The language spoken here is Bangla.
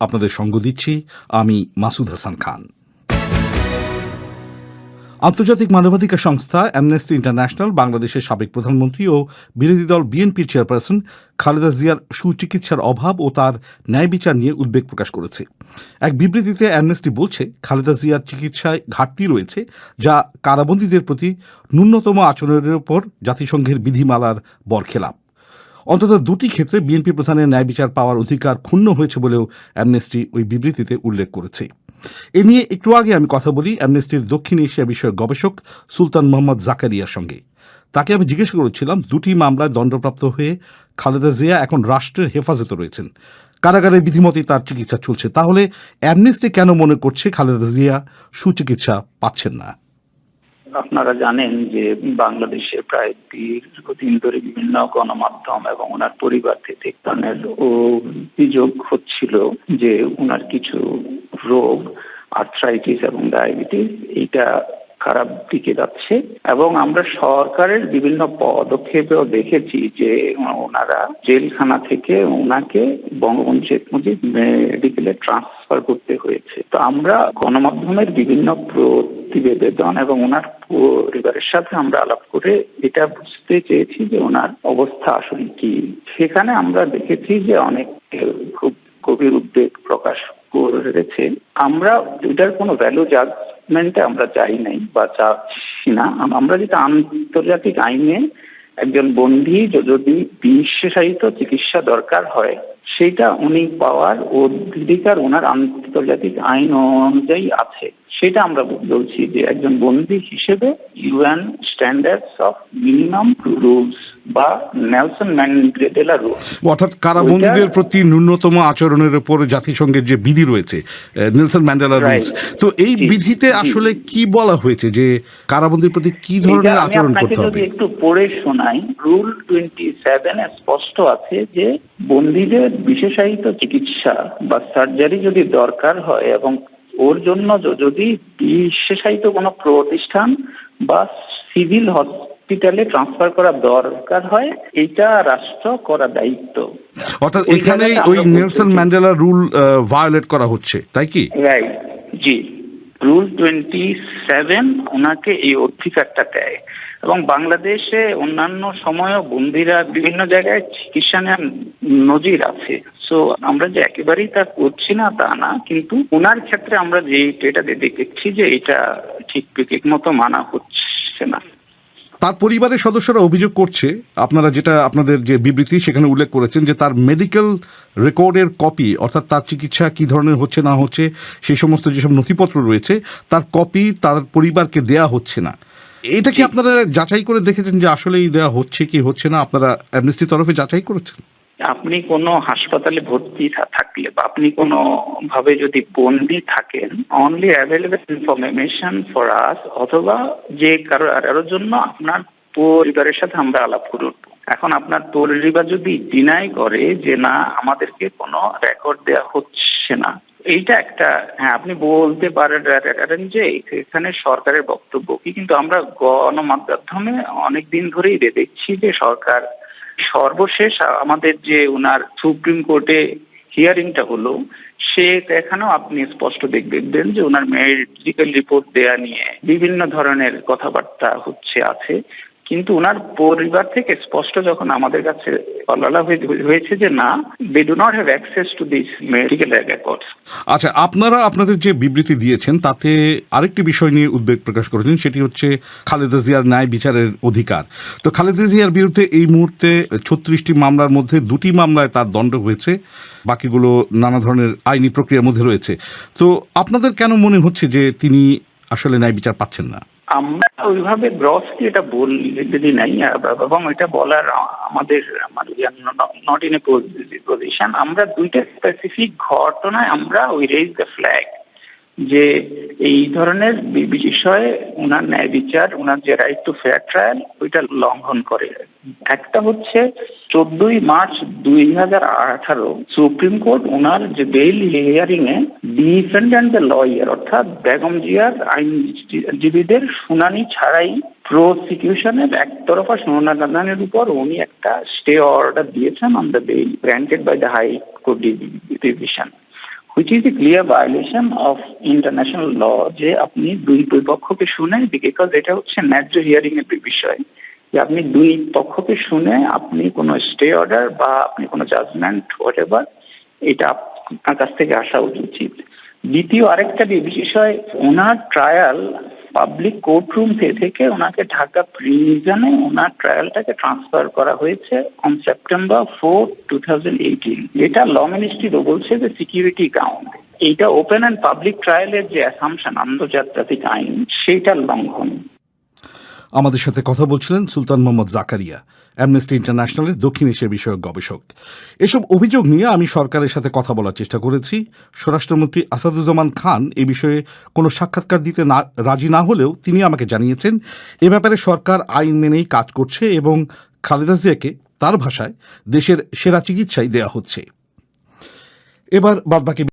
আপনাদের সঙ্গ দিচ্ছি আমি মাসুদ হাসান খান। আন্তর্জাতিক মানবাধিকার সংস্থা অ্যামনেস্টি ইন্টারন্যাশনাল বাংলাদেশের সাবেক প্রধানমন্ত্রী ও বিরোধী দল বিএনপির চেয়ারপারসন খালেদা জিয়ার সুচিকিৎসার অভাব ও তার ন্যায় বিচার নিয়ে উদ্বেগ প্রকাশ করেছে। এক বিবৃতিতে অ্যামনেস্টি বলছে, খালেদা জিয়ার চিকিৎসায় ঘাটতি রয়েছে, যা কারাবন্দীদের প্রতি ন্যূনতম আচরণের উপর জাতিসংঘের বিধিমালার বরখেলাপ। অন্তত দুটি ক্ষেত্রে বিএনপি প্রধানের ন্যায় বিচার পাওয়ার অধিকার ক্ষুণ্ণ হয়েছে বলেও অ্যামনেস্টি ওই বিবৃতিতে উল্লেখ করেছে। এ নিয়ে একটু আগে আমি কথা বলি অ্যামনেস্টির দক্ষিণ এশিয়া বিষয়ক গবেষক সুলতান মোহাম্মদ জাকারিয়ার সঙ্গে। তাকে আমি জিজ্ঞেস করেছিলাম, দুটি মামলায় দণ্ডপ্রাপ্ত হয়ে খালেদা জিয়া এখন রাষ্ট্রের হেফাজতে রয়েছেন, কারাগারের বিধিমতই তার চিকিৎসা চলছে, তাহলে অ্যামনেস্টি কেন মনে করছে খালেদা জিয়া সুচিকিৎসা পাচ্ছেন না? আপনারা জানেন যে বাংলাদেশে প্রায় দীর্ঘদিন ধরে বিভিন্ন গণমাধ্যম এবং ওনার পরিবার থেকে ধরনের অভিযোগ হচ্ছিল যে ওনার কিছু রোগ, আর্থ্রাইটিস এবং ডায়াবেটিস, এইটা খারাপ দিকে যাচ্ছে। এবং আমরা সরকারের বিভিন্ন পদক্ষেপেও দেখেছি যে ওনারা জেলখানা থেকে ওনাকে বঙ্গবন্ধু শেখ মুজিব মেডিকেলে ট্রান্সফার করতে হয়েছে। তো আমরা গণমাধ্যমের বিভিন্ন প্রতিবেদন এবং ওনার পরিবারের সাথে আমরা আলাপ করে এটা বুঝতে চেয়েছি যে ওনার অবস্থা আসলে কি। সেখানে আমরা দেখেছি যে অনেক খুব গভীর উদ্বেগ প্রকাশ করেছে। আমরা এটার কোনো ভ্যালু জাজমেন্টে আমরা যাই নাই বা চাচ্ছি না। আমরা যেটা আন্তর্জাতিক আইনে একজন বন্দী যদি বিশেষায়িত চিকিৎসা দরকার হয়, সেটা উনি পাওয়ার অধিকার ওনার আন্তর্জাতিক আইন অনুযায়ী আছে। সেটা আমরা বলছি যে একজন বন্দী হিসেবে UN standards of minimum rules বা নেলসন ম্যান্ডেলা রুলস, অর্থাৎ কারাবন্দীদের প্রতি ন্যূনতম আচরণের উপর জাতিসংঘের যে বিধি রয়েছে, নেলসন ম্যান্ডেলা রুলস, তো এই বিধিতে আসলে কি বলা হয়েছে যে কারাবন্দীর প্রতি কি ধরনের আচরণ করতে হবে? যদি একটু পড়ে শোনাই, রুল 27 স্পষ্ট আছে যে বন্দীদের বিশেষায়িত চিকিৎসা বা সার্জারি যদি দরকার হয় এবং ওর জন্য যদি বিশেষায়িত কোনো প্রতিষ্ঠান বা সিভিল হসপিটালে ট্রান্সফার করা দরকার হয়, এটা রাষ্ট্র করা দায়িত্ব। অর্থাৎ এখানে ওই নেলসন ম্যান্ডেলা রুল ভায়োলেট করা হচ্ছে, তাই কি? রাইট, জি। রুল 27 ওনাকে এই অধিকারটা দেয়। এবং বাংলাদেশে অন্যান্য সময়ও বন্দীরা বিভিন্ন জায়গায় চিকিৎসা নেওয়ার নজির আছে। সো আমরা যে একেবারেই তা করছি না তা না, কিন্তু ওনার ক্ষেত্রে আমরা যে এটা দেখেছি যে এটা ঠিক মতো মানা হচ্ছে না। তার পরিবারের সদস্যরা অভিযোগ করছে, আপনারা যেটা আপনাদের যে বিবৃতি সেখানে উল্লেখ করেছেন, যে তার মেডিকেল রেকর্ডের কপি, অর্থাৎ তার চিকিৎসা কী ধরনের হচ্ছে না হচ্ছে সেই সমস্ত যেসব নথিপত্র রয়েছে তার কপি তার পরিবারকে দেয়া হচ্ছে না। এটা কি আপনারা যাচাই করে দেখেছেন যে আসলেই দেওয়া হচ্ছে কি হচ্ছে না? আপনারা অ্যামনেস্টির তরফে যাচাই করেছেন? আপনি কোনো হাসপাতালে ভর্তি থাকলে বা আপনি কোনো ভাবে যদি বন্দী থাকেন, only available information for us, অথবা যে কারোর জন্য আপনার পরিবারের সাথে আমরা আলাপ করব। এখন আপনার পরিবার যদি ডিনাই করে যে না আমাদেরকে কোনো রেকর্ড দেওয়া হচ্ছে না, এইটা একটা, হ্যাঁ আপনি বলতে পারেন যে এখানে সরকারের বক্তব্য কি, কিন্তু আমরা গণমাধ্যমে অনেকদিন ধরেই দেখছি যে সরকার সর্বশেষ আমাদের যে ওনার সুপ্রিম কোর্টে হিয়ারিংটা হলো, এখানেও আপনি স্পষ্ট দেখবেন যে ওনার মেডিকেল রিপোর্ট দেয়া নিয়ে বিভিন্ন ধরনের কথাবার্তা আছে। কিন্তু ওনার পরিবার থেকে স্পষ্ট যখন আমাদের কাছে বলা হয়েছে যে না, they do not have access to this medical records. আচ্ছা, আপনারা আপনাদের যে বিবৃতি দিয়েছেন তাতে আরেকটি বিষয় নিয়ে উদ্বেগ প্রকাশ করেছেন, সেটি হচ্ছে খালেদা জিয়ার ন্যায় বিচারের অধিকার। তো খালেদা জিয়ার বিরুদ্ধে এই মুহূর্তে 36টি মামলার মধ্যে 2টি মামলায় তার দণ্ড হয়েছে, বাকিগুলো নানা ধরনের আইনি প্রক্রিয়ার মধ্যে রয়েছে। তো আপনাদের কেন মনে হচ্ছে যে তিনি আসলে ন্যায় বিচার পাচ্ছেন না? আমরা ওইভাবে গ্রসলি এটা বলি নাই, এবং এটা বলার আমাদের নট ইন এ পজিশন। আমরা দুইটা স্পেসিফিক ঘটনায় আমরা উই রেজ দ্য ফ্ল্যাগ যে এই ধরনের বিষয়ে ওনার ন্যায় বিচার, ওনার যে রাইট টু ফেয়ার ট্রায়াল, ওইটা লঙ্ঘন করে। একটা হচ্ছে 14 মার্চ 2018 সুপ্রিম কোর্ট ওনার যে বেইল হিয়ারিং এ ডিফেন্ডেন্ট দ্য লয়ার, অর্থাৎ বেগম জিয়ার আইনজীবীদের শুনানি ছাড়াই প্রসিকিউশনের একতরফা শুনানির উপর উনি একটা স্টে অর্ডার দিয়েছেন on the bail granted by the High Court division. Which is a clear violation of international law, যে আপনি দুই পক্ষকে শুনে, বিকজ এটা হচ্ছে ন্যায্য হিয়ারিং এর বিষয়, যে আপনি দুই পক্ষকে শুনে আপনি কোনো স্টে অর্ডার বা আপনি কোনো জাজমেন্ট হোয়াট এভার, এটা আপনার কাছ থেকে আসা উচিত। দ্বিতীয় আরেকটা বিষয়, ওনার ট্রায়াল পাবলিক কোর্টরুম থেকে ওনাকে ঢাকা প্রিজনে ওনার ট্রায়ালটাকে ট্রান্সফার করা হয়েছে অন সেপ্টেম্বর 4, 2018। এটা ল মিনিস্ট্রিও বলছে যে সিকিউরিটি গ্রাউন্ড। এইটা ওপেন অ্যান্ড পাবলিক ট্রায়ালের যে অ্যাসাম্পশন আন্তর্জাতিক আইন, সেইটার লঙ্ঘন। আমাদের সাথে কথা বলছিলেন সুলতান মোহাম্মদ জাকারিয়া, অ্যামনেস্টি ইন্টারন্যাশনালের দক্ষিণ এশিয়া বিষয়ক গবেষক। এসব অভিযোগ নিয়ে আমি সরকারের সাথে কথা বলার চেষ্টা করেছি। স্বরাষ্ট্রমন্ত্রী আসাদুজ্জামান খান এ বিষয়ে কোনো সাক্ষাৎকার দিতে রাজি না হলেও তিনি আমাকে জানিয়েছেন এ ব্যাপারে সরকার আইন মেনেই কাজ করছে এবং খালেদা জিয়াকে তার ভাষায় দেশের সেরা চিকিৎসাই দেওয়া হচ্ছে। এবার বাদবাকি